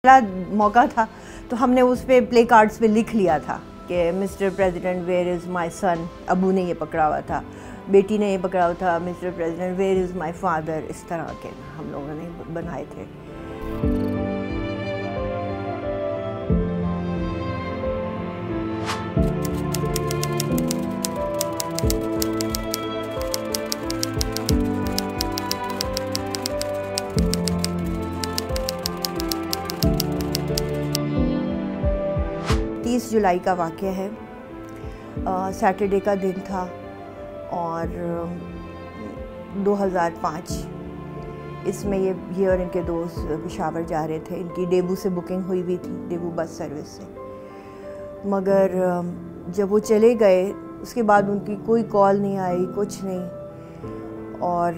پہلا موقع تھا تو ہم نے اس پہ پلے کارڈز پہ لکھ لیا تھا کہ مسٹر پریزیڈنٹ ویئر از مائی سن. ابو نے یہ پکڑا ہوا تھا, بیٹی نے یہ پکڑا ہوا تھا, mister president where is my father. اس طرح کے ہم لوگوں نے بنائے تھے. 30 جولائی کا واقعہ ہے. سیٹرڈے کا دن تھا اور 2005. اس میں یہ اور ان کے دوست پشاور جا رہے تھے. ان کی ڈیبو سے بکنگ ہوئی ہوئی تھی, ڈیبو بس سروس سے. مگر جب وہ چلے گئے اس کے بعد ان کی کوئی کال نہیں آئی, کچھ نہیں. اور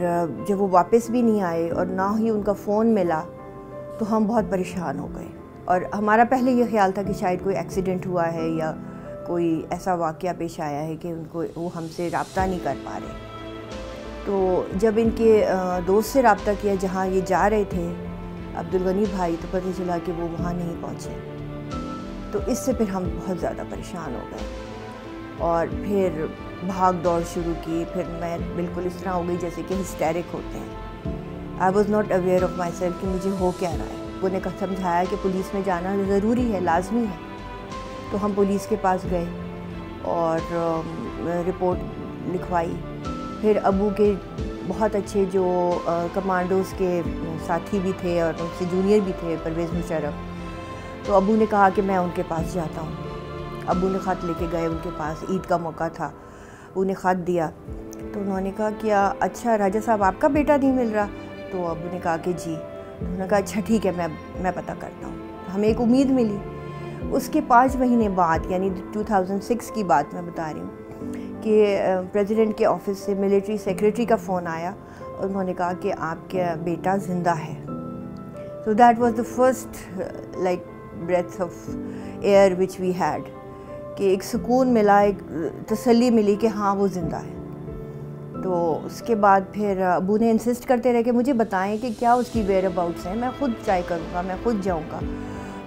جب وہ واپس بھی نہیں آئے اور نہ ہی ان کا فون ملا تو ہم بہت پریشان ہو گئے. اور ہمارا پہلے یہ خیال تھا کہ شاید کوئی ایکسیڈنٹ ہوا ہے یا کوئی ایسا واقعہ پیش آیا ہے کہ وہ ہم سے رابطہ نہیں کر پا رہے. تو جب ان کے دوست سے رابطہ کیا جہاں یہ جا رہے تھے, عبدالغنی بھائی, تو پتہ چلا کہ وہ وہاں نہیں پہنچے. تو اس سے پھر ہم بہت زیادہ پریشان ہو گئے اور پھر بھاگ دوڑ شروع کی. پھر میں بالکل اس طرح ہو گئی جیسے کہ ہسٹیرک ہوتے ہیں. I was not aware of my self کہ مجھے ہو کیا رہا ہے. وہ نے سمجھایا کہ پولیس میں جانا ضروری ہے, لازمی ہے. تو ہم پولیس کے پاس گئے اور رپورٹ لکھوائی. پھر ابو کے بہت اچھے جو کمانڈوز کے ساتھی بھی تھے اور ان سے جونیئر بھی تھے, پرویز مشرف, تو ابو نے کہا کہ میں ان کے پاس جاتا ہوں. ابو نے خط لے کے گئے ان کے پاس. عید کا موقع تھا, انہیں خط دیا تو انہوں نے کہا کہ اچھا راجہ صاحب آپ کا بیٹا نہیں مل رہا. تو ابو نے کہا کہ جی. انہوں نے کہا اچھا ٹھیک ہے, میں پتہ کرتا ہوں. ہمیں ایک امید ملی. اس کے 5 مہینے بعد, یعنی 2006 کی بات میں بتا رہی ہوں, کہ پریزیڈنٹ کے آفس سے ملٹری سیکریٹری کا فون آیا اور انہوں نے کہا کہ آپ کا بیٹا زندہ ہے. So that was the first like breath of air which we had, کہ ایک سکون ملا, ایک تسلی ملی کہ ہاں وہ زندہ ہے. تو اس کے بعد پھر ابو نے انسسٹ کرتے رہے کہ مجھے بتائیں کہ کیا اس کی ویئر اباؤٹس ہیں, میں خود ٹرائی کروں گا, میں خود جاؤں گا.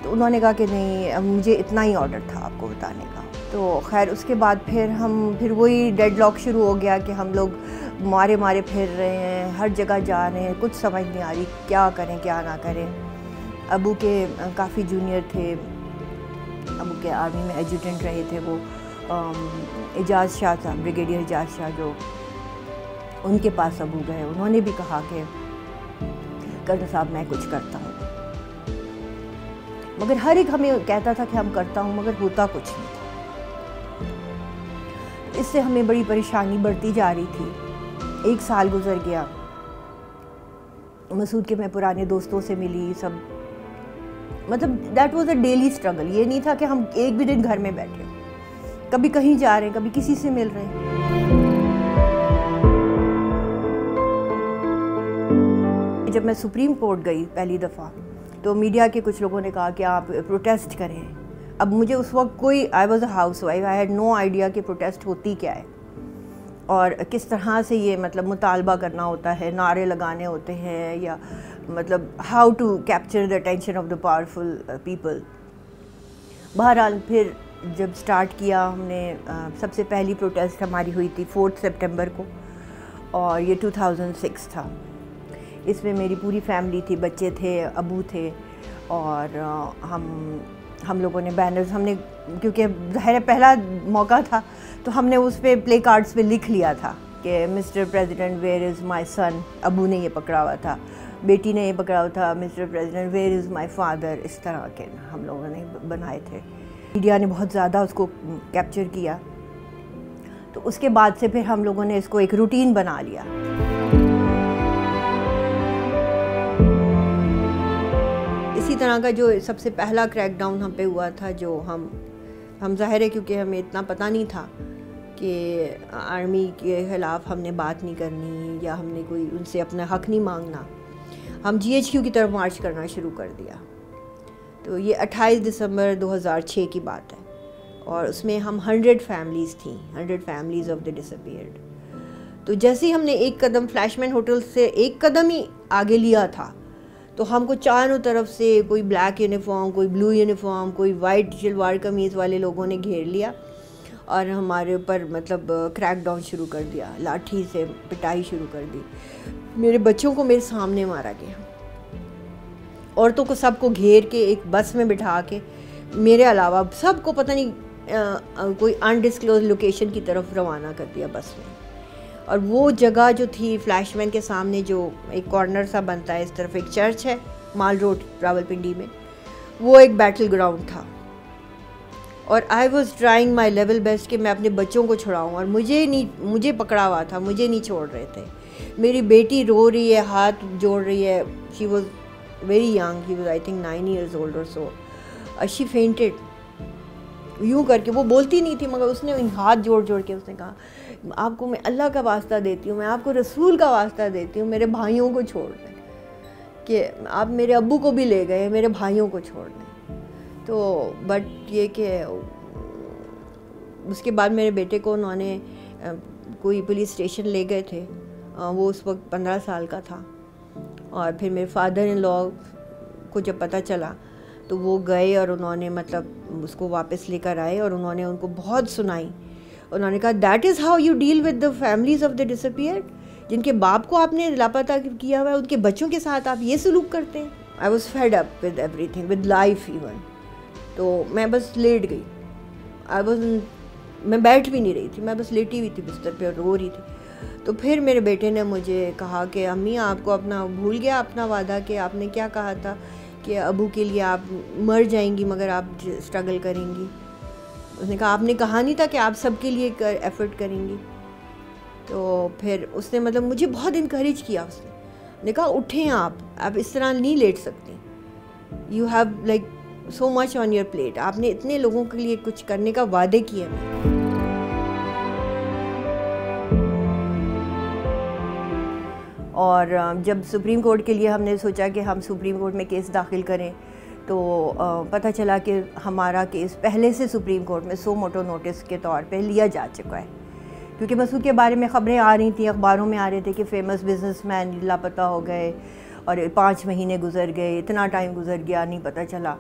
تو انہوں نے کہا کہ نہیں, مجھے اتنا ہی آرڈر تھا آپ کو بتانے کا. تو خیر اس کے بعد پھر وہی ڈیڈ لاک شروع ہو گیا کہ ہم لوگ مارے پھر رہے ہیں, ہر جگہ جا رہے ہیں, کچھ سمجھ نہیں آ رہی کیا کریں کیا نہ کریں. ابو کے کافی جونیئر تھے, ابو کے آرمی میں ایڈجوٹنٹ رہے تھے وہ اعجاز شاہ صاحب, بریگیڈیئر اعجاز شاہ, جو ان کے پاس ابو گئے. انہوں نے بھی کہا کہ کرنل صاحب میں کچھ کرتا ہوں. مگر ہر ایک ہمیں کہتا تھا کہ ہم کرتا ہوں, مگر ہوتا کچھ نہیں تھا. اس سے ہمیں بڑی پریشانی بڑھتی جا رہی تھی. 1 سال گزر گیا. مسعود کے میں پرانے دوستوں سے ملی, سب مطلب that was a daily struggle. یہ نہیں تھا کہ ہم ایک بھی دن گھر میں بیٹھے, کبھی کہیں جا رہے ہیں, کبھی کسی سے مل رہے ہیں. جب میں سپریم کورٹ گئی پہلی دفعہ تو میڈیا کے کچھ لوگوں نے کہا کہ آپ پروٹیسٹ کریں. اب مجھے اس وقت کوئی, I was a house wife, I had no idea کہ پروٹیسٹ ہوتی کیا ہے اور کس طرح سے یہ مطلب مطالبہ کرنا ہوتا ہے, نعرے لگانے ہوتے ہیں, یا مطلب how to capture the attention of the powerful people. بہرحال پھر جب سٹارٹ کیا ہم نے, سب سے پہلی پروٹیسٹ ہماری ہوئی تھی 4 سپٹمبر کو, اور یہ 2006 تھا. اس میں میری پوری فیملی تھی, بچے تھے, ابو تھے, اور ہم لوگوں نے بینرز, ہم نے کیونکہ ظاہر پہلا موقع تھا تو ہم نے اس پہ پلے کارڈز پہ لکھ لیا تھا کہ مسٹر پریزیڈنٹ ویئر از مائی سن. ابو نے یہ پکڑا ہوا تھا, بیٹی نے یہ پکڑا ہوا تھا, mister president where is my father. اس طرح کے ہم لوگوں نے بنائے تھے. میڈیا نے بہت زیادہ اس کو کیپچر کیا. تو اس کے بعد سے پھر ہم لوگوں نے اس کو ایک روٹین بنا لیا. اسی طرح کا جو سب سے پہلا کریک ڈاؤن ہم پہ ہوا تھا, جو ہم ظاہر ہے کیونکہ ہمیں اتنا پتہ نہیں تھا کہ آرمی کے خلاف ہم نے بات نہیں کرنی یا ہم نے کوئی ان سے اپنا حق نہیں مانگنا, ہم GHQ کی طرف مارچ کرنا شروع کر دیا. تو یہ 28 دسمبر 2006 کی بات ہے, اور اس میں ہم 100 فیملیز تھیں, 100 families of the disappeared. تو جیسے ہی ہم نے ایک قدم فلیش مین ہوٹل سے ایک قدم ہی آگے لیا تھا تو ہم کو چاروں طرف سے کوئی بلیک یونیفارم، کوئی بلو یونیفارم، کوئی وائٹ شلوار قمیض والے لوگوں نے گھیر لیا اور ہمارے اوپر مطلب کریک ڈاؤن شروع کر دیا، لاٹھی سے پٹائی شروع کر دی. میرے بچوں کو میرے سامنے مارا گیا، عورتوں کو سب کو گھیر کے ایک بس میں بٹھا کے میرے علاوہ سب کو پتہ نہیں کوئی انڈسکلوز لوکیشن کی طرف روانہ کر دیا بس میں. اور وہ جگہ جو تھی فلیش مین کے سامنے، جو ایک کارنر سا بنتا ہے، اس طرف ایک چرچ ہے مال روڈ راولپنڈی میں، وہ ایک بیٹل گراؤنڈ تھا. اور I was trying my level best کہ میں اپنے بچوں کو چھڑاؤں، اور مجھے پکڑا ہوا تھا، مجھے نہیں چھوڑ رہے تھے. میری بیٹی رو رہی ہے، ہاتھ جوڑ رہی ہے. She was very young, she was I think 9 years old or so. شی فینٹڈ یوں کر کے. وہ بولتی نہیں تھی مگر اس نے ہاتھ جوڑ کے اس نے کہا آپ کو میں اللہ کا واسطہ دیتی ہوں، میں آپ کو رسول کا واسطہ دیتی ہوں، میرے بھائیوں کو چھوڑ دیں، کہ آپ میرے ابو کو بھی لے گئے، میرے بھائیوں کو چھوڑ دیں. تو بٹ یہ کہ اس کے بعد میرے بیٹے کو انہوں نے کوئی پولیس اسٹیشن لے گئے تھے، وہ اس وقت 15 سال کا تھا. اور پھر میرے فادر ان لا کو جب پتہ چلا تو وہ گئے اور انہوں نے مطلب اس کو واپس لے کر آئے اور انہوں نے ان کو بہت سنائی. انہوں نے کہا that is how you deal with the families of the disappeared, جن کے باپ کو آپ نے لاپتہ کیا ہوا ہے، ان کے بچوں کے ساتھ آپ یہ سلوک کرتے ہیں. I was fed up with every thing, with life even. تو میں بس لیٹ گئی. میں بیٹھ بھی نہیں رہی تھی، میں بس لیٹی ہوئی تھی بستر پہ اور رو رہی تھی. تو پھر میرے بیٹے نے مجھے کہا کہ امی آپ کو اپنا بھول گیا اپنا وعدہ، کہ آپ نے کیا کہا تھا کہ ابو کے لیے آپ مر جائیں گی مگر آپ اسٹرگل کریں گی. اس نے کہا آپ نے کہا نہیں تھا کہ آپ سب کے لیے ایفرٹ کریں گی. تو پھر اس نے مطلب مجھے بہت انکریج کیا. اس نے کہا اٹھیں آپ اس طرح نہیں لیٹ سکتی، you have like so much on your plate, آپ نے اتنے لوگوں کے لیے کچھ کرنے کا وعدے کیے ہیں. اور جب سپریم کورٹ کے لیے ہم نے سوچا کہ ہم سپریم کورٹ میں کیس داخل کریں تو پتہ چلا کہ ہمارا کیس پہلے سے سپریم کورٹ میں سو موٹو نوٹس کے طور پہ لیا جا چکا ہے، کیونکہ مسعود کے بارے میں خبریں آ رہی تھیں، اخباروں میں آ رہے تھے کہ فیمس بزنس مین لاپتہ ہو گئے اور 5 مہینے گزر گئے، اتنا ٹائم گزر گیا نہیں پتہ چلا.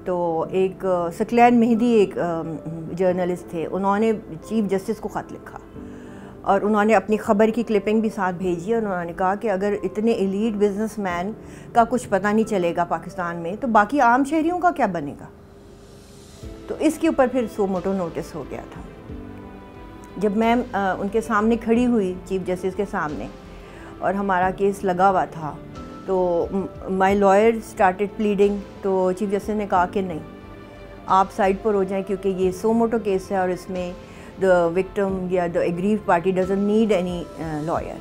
تو ایک ثقلین مہدی ایک جرنلسٹ تھے، انہوں نے چیف جسٹس کو خط لکھا اور انہوں نے اپنی خبر کی کلپنگ بھی ساتھ بھیجی اور انہوں نے کہا کہ اگر اتنے ایلیٹ بزنس مین کا کچھ پتہ نہیں چلے گا پاکستان میں تو باقی عام شہریوں کا کیا بنے گا. تو اس کے اوپر پھر سو موٹو نوٹس ہو گیا تھا. جب میں ان کے سامنے کھڑی ہوئی چیف جسٹس کے سامنے اور ہمارا کیس لگا ہوا تھا تو مائی لائر اسٹارٹیڈ پلیڈنگ. تو چیف جسٹس نے کہا کہ نہیں، آپ سائڈ پر ہو جائیں کیونکہ یہ سو موٹو کیس ہے اور اس میں the victim یا the aggrieved party doesn't need any lawyer.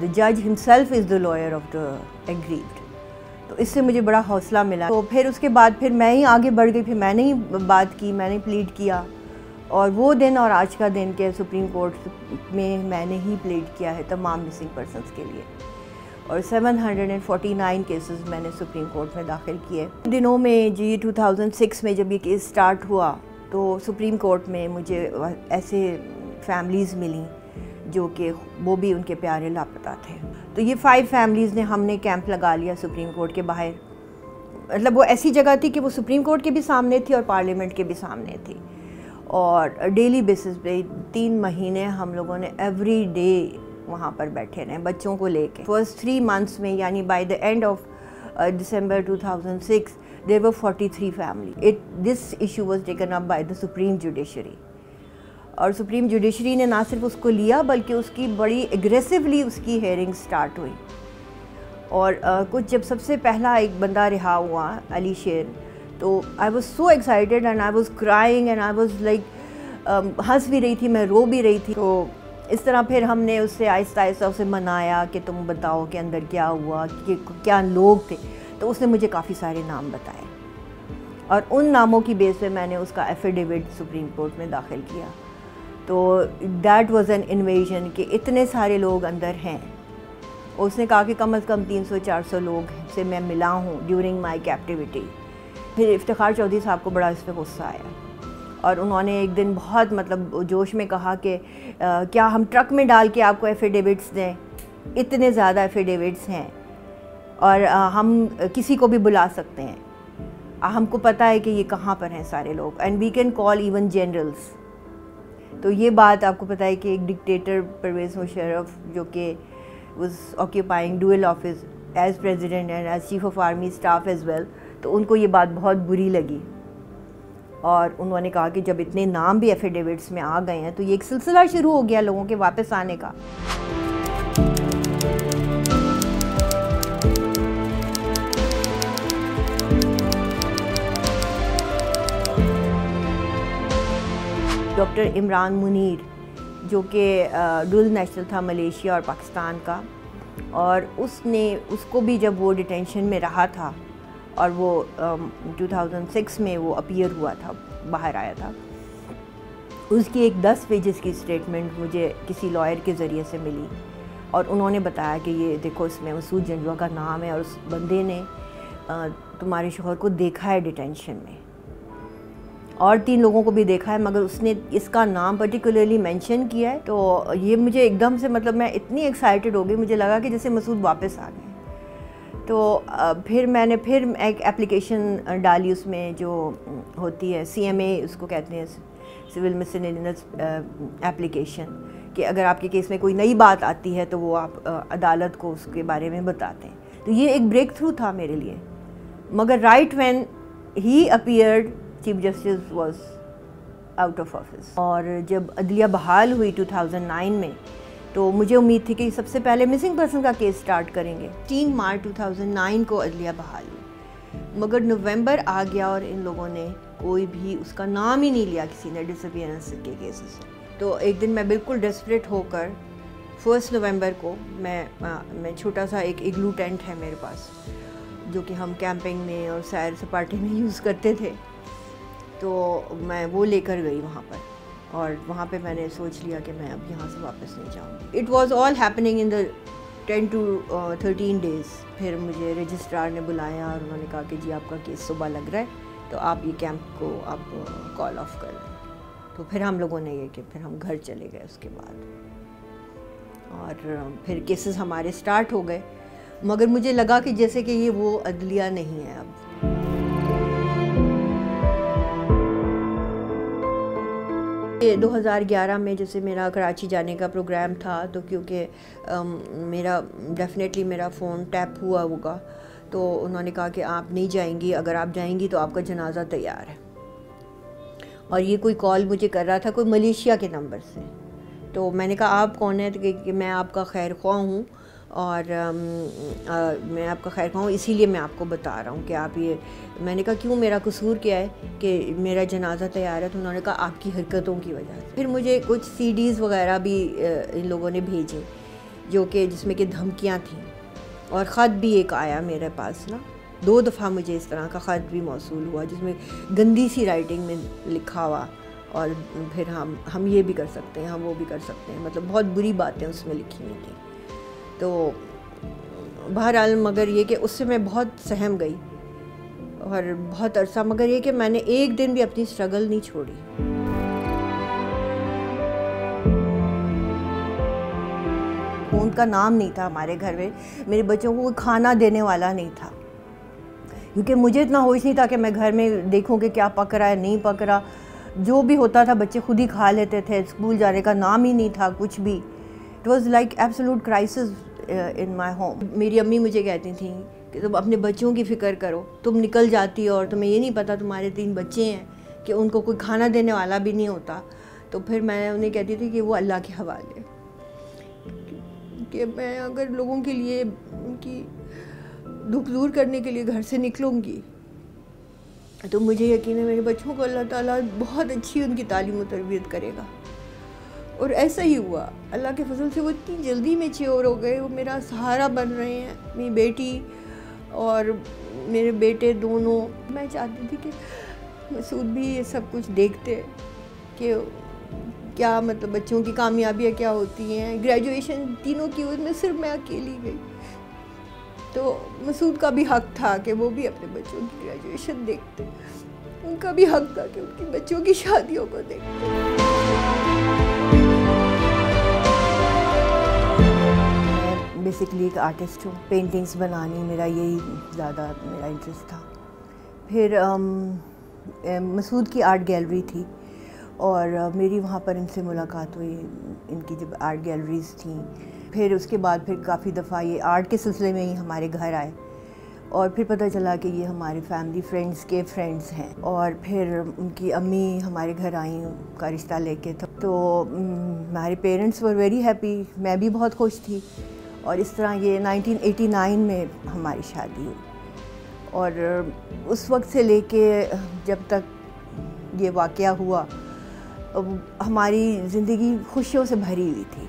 The judge himself is the lawyer of the aggrieved. تو اس سے مجھے بڑا حوصلہ ملا. تو پھر اس کے بعد پھر میں ہی آگے بڑھ گئی، پھر میں نے ہی بات کی، میں نے پلیڈ کیا. اور وہ دن اور آج کا دن کہ سپریم کورٹ میں میں نے ہی پلیڈ کیا ہے تمام مسنگ پرسنس کے لیے، اور 749 کیسز میں نے سپریم کورٹ میں داخل کیے. دنوں میں 2006 میں جب یہ کیس سٹارٹ ہوا تو سپریم کورٹ میں مجھے ایسے فیملیز ملیں جو کہ وہ بھی ان کے پیارے لاپتہ تھے. تو یہ 5 فیملیز نے ہم نے کیمپ لگا لیا سپریم کورٹ کے باہر. مطلب وہ ایسی جگہ تھی کہ وہ سپریم کورٹ کے بھی سامنے تھی اور پارلیمنٹ کے بھی سامنے تھی. اور ڈیلی بیسس پہ 3 مہینے ہم لوگوں نے ایوری ڈے وہاں پر بیٹھے رہے بچوں کو لے کے. فرسٹ 3 months میں یعنی by the and of December 2006 there were 43 families. This issue was taken up by the Supreme Judiciary. اور سپریم جوڈیشری نے نہ صرف اس کو لیا بلکہ اس کی بڑی ایگریسولی اس کی ہیئرنگ سٹارٹ ہوئی. اور کچھ جب سب سے پہلا ایک بندہ رہا ہوا علی شیر تو I was so excited and I was crying and I was like ہنس بھی رہی تھی، میں رو بھی رہی تھی. تو اس طرح پھر ہم نے اس سے آہستہ آہستہ اسے منایا کہ تم بتاؤ کہ اندر کیا ہوا، کہ کیا لوگ تھے. تو اس نے مجھے کافی سارے نام بتائے اور ان ناموں کی بیس پہ میں نے اس کا ایفیڈیوٹ سپریم کورٹ میں داخل کیا. تو دیٹ واز این انویژن کہ اتنے سارے لوگ اندر ہیں. اس نے کہا کہ کم از کم 300-400 لوگ سے میں ملا ہوں ڈیورنگ مائی کیپٹیوٹی. پھر افتخار چودھری صاحب کو بڑا اس پہ غصہ آیا اور انہوں نے ایک دن بہت مطلب جوش میں کہا کہ کیا ہم ٹرک میں ڈال کے آپ کو ایفیڈیوٹس دیں، اتنے زیادہ ایفیڈیوٹس ہیں. اور ہم کسی کو بھی بلا سکتے ہیں. ہم کو پتہ ہے کہ یہ کہاں پر ہیں سارے لوگ, and we can call even generals. تو یہ بات آپ کو پتہ ہے کہ ایک ڈکٹیٹر پرویز مشرف جو کہ was occupying dual office as president and as chief of army staff as well, تو ان کو یہ بات بہت بری لگی, اور انہوں نے کہا کہ جب اتنے نام بھی ایفیڈیوٹس میں آ گئے ہیں تو یہ ایک سلسلہ شروع ہو گیا لوگوں کے واپس آنے کا. ڈاکٹر عمران منیر جو کہ ڈول نیشنل تھا ملیشیا اور پاکستان کا, اور اس کو بھی جب وہ ڈیٹینشن میں رہا تھا اور وہ 2006 میں وہ اپیئر ہوا تھا, باہر آیا تھا, اس کی ایک 10 پیجز کی اسٹیٹمنٹ مجھے کسی لائر کے ذریعے سے ملی, اور انہوں نے بتایا کہ یہ دیکھو اس میں مسعود جنجوعہ کا نام ہے, اور اس بندے نے تمہارے شوہر کو دیکھا ہے ڈیٹینشن میں, اور 3 لوگوں کو بھی دیکھا ہے, مگر اس نے اس کا نام پرٹیکولرلی مینشن کیا ہے. تو یہ مجھے ایک دم سے مطلب میں اتنی ایکسائٹڈ ہو گئی, مجھے لگا کہ جیسے مسعود واپس آ گئے. تو پھر میں نے ایک اپلیکیشن ڈالی, اس میں جو ہوتی ہے CMA اس کو کہتے ہیں, سول مسلینس اپلیکیشن, کہ اگر آپ کے کیس میں کوئی نئی بات آتی ہے تو وہ آپ عدالت کو اس کے بارے میں بتاتے ہیں. تو یہ ایک بریک تھرو تھا میرے لیے. مگر right when he appeared chief justice was out of office, اور جب عدلیہ بحال ہوئی 2009 میں, تو مجھے امید تھی کہ سب سے پہلے مسنگ پرسن کا کیس سٹارٹ کریں گے. 3 مارچ 2009 کو عدلیہ بحال ہوئی, مگر نومبر آ گیا اور ان لوگوں نے کوئی بھی اس کا نام ہی نہیں لیا کسی نے ڈس اپیئرنس کے کیسز. تو ایک دن میں بالکل ڈیسپریٹ ہو کر 1 نومبر کو میں چھوٹا سا ایک اگلو ٹینٹ ہے میرے پاس, جو کہ ہم کیمپنگ میں اور سیر سپاٹے میں یوز کرتے تھے, تو میں وہ لے کر گئی وہاں پر, اور وہاں پہ میں نے سوچ لیا کہ میں اب یہاں سے واپس نہیں جاؤں گی. It was all happening in the 10 to 13 days. پھر مجھے رجسٹرار نے بلایا اور انہوں نے کہا کہ جی آپ کا کیس صبح لگ رہا ہے, تو آپ یہ کیمپ کو آپ کال آف کر لیں. تو پھر ہم لوگوں نے یہ کہ پھر ہم گھر چلے گئے اس کے بعد, اور پھر کیسز ہمارے سٹارٹ ہو گئے. مگر مجھے لگا کہ جیسے کہ یہ وہ عدلیہ نہیں ہے اب. 2011 میں جیسے میرا کراچی جانے کا پروگرام تھا, تو کیونکہ میرا فون ٹیپ ہوا ہوگا, تو انہوں نے کہا کہ آپ نہیں جائیں گی, اگر آپ جائیں گی تو آپ کا جنازہ تیار ہے. اور یہ کوئی کال مجھے کر رہا تھا کوئی ملیشیا کے نمبر سے. تو میں نے کہا آپ کون ہیں؟ کہ میں آپ کا خیر خواہ ہوں, اور میں آپ کا خیر خواہ ہوں, اسی لیے میں آپ کو بتا رہا ہوں کہ آپ یہ. میں نے کہا کیوں, میرا قصور کیا ہے کہ میرا جنازہ تیار ہے؟ تو انہوں نے کہا آپ کی حرکتوں کی وجہ سے. پھر مجھے کچھ CDs وغیرہ بھی ان لوگوں نے بھیجے, جو کہ جس میں کہ دھمکیاں تھیں, اور خط بھی ایک آیا میرے پاس نا, 2 دفعہ مجھے اس طرح کا خط بھی موصول ہوا, جس میں گندی سی رائٹنگ میں لکھا ہوا, اور پھر ہم یہ بھی کر سکتے ہیں, ہم وہ بھی کر سکتے ہیں, مطلب بہت بری باتیں اس میں لکھی ہوئی تھیں. تو بہرحال مگر یہ کہ اس سے میں بہت سہم گئی, اور بہت عرصہ, مگر یہ کہ میں نے ایک دن بھی اپنی اسٹرگل نہیں چھوڑی. خون کا نام نہیں تھا ہمارے گھر میں, میرے بچوں کو کوئی کھانا دینے والا نہیں تھا, کیونکہ مجھے اتنا ہوش نہیں تھا کہ میں گھر میں دیکھوں کہ کیا پک رہا ہے نہیں پک رہا. جو بھی ہوتا تھا بچے خود ہی کھا لیتے تھے, اسکول جانے کا نام ہی نہیں تھا کچھ بھی. It was like absolute crisis in my home. میری امی مجھے کہتی تھیں کہ تم اپنے بچوں کی فکر کرو, تم نکل جاتی ہو اور تمہیں یہ نہیں پتہ تمہارے 3 بچے ہیں کہ ان کو کوئی کھانا دینے والا بھی نہیں ہوتا. تو پھر میں انہیں کہتی تھی کہ وہ اللہ کے حوالے, کہ میں اگر لوگوں کے لیے ان کی دکھ دور کرنے کے لیے گھر سے نکلوں گی تو مجھے یقین ہے میرے بچوں کو اللہ تعالیٰ بہت اچھی ان کی تعلیم و تربیت کرے گا. اور ایسا ہی ہوا, اللہ کے فضل سے وہ اتنی جلدی میں چیور ہو گئے, وہ میرا سہارا بن رہے ہیں, میری بیٹی اور میرے بیٹے دونوں. میں چاہتی تھی کہ مسعود بھی یہ سب کچھ دیکھتے کہ کیا مطلب بچوں کی کامیابیاں کیا ہوتی ہیں. گریجویشن تینوں کی میں صرف میں اکیلی گئی, تو مسعود کا بھی حق تھا کہ وہ بھی اپنے بچوں کی گریجویشن دیکھتے, ان کا بھی حق تھا کہ ان کی بچوں کی شادیوں کو دیکھتے. بیسکلی ایک آرٹسٹ ہوں. پینٹنگز بنانی میرا یہی زیادہ میرا انٹرسٹ تھا. پھر مسعود کی آرٹ گیلری تھی اور میری وہاں پر ان سے ملاقات ہوئی, ان کی جب آرٹ گیلریز تھیں. پھر اس کے بعد پھر کافی دفعہ یہ آرٹ کے سلسلے میں ہی ہمارے گھر آئے اور پھر پتہ چلا کہ یہ ہمارے فیملی فرینڈز کے فرینڈز ہیں. اور پھر ان کی امی ہمارے گھر آئیں ان کا رشتہ لے کے, تو ہمارے پیرنٹس ور ویری ہیپی, میں بھی بہت خوش تھی. اور اس طرح یہ 1989 میں ہماری شادی ہوئی. اور اس وقت سے لے کے جب تک یہ واقعہ ہوا ہماری زندگی خوشیوں سے بھری ہوئی تھی.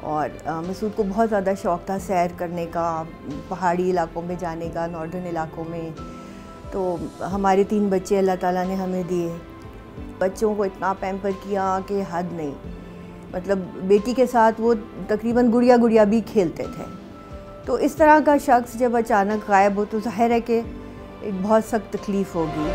اور مسعود کو بہت زیادہ شوق تھا سیر کرنے کا, پہاڑی علاقوں میں جانے کا, ناردرن علاقوں میں. تو ہمارے 3 بچے اللہ تعالیٰ نے ہمیں دیے. بچوں کو اتنا پیمپر کیا کہ حد نہیں. مطلب بیٹی کے ساتھ وہ تقریباً گڑیا بھی کھیلتے تھے. تو اس طرح کا شخص جب اچانک غائب ہو تو ظاہر ہے کہ ایک بہت سخت تکلیف ہوگی.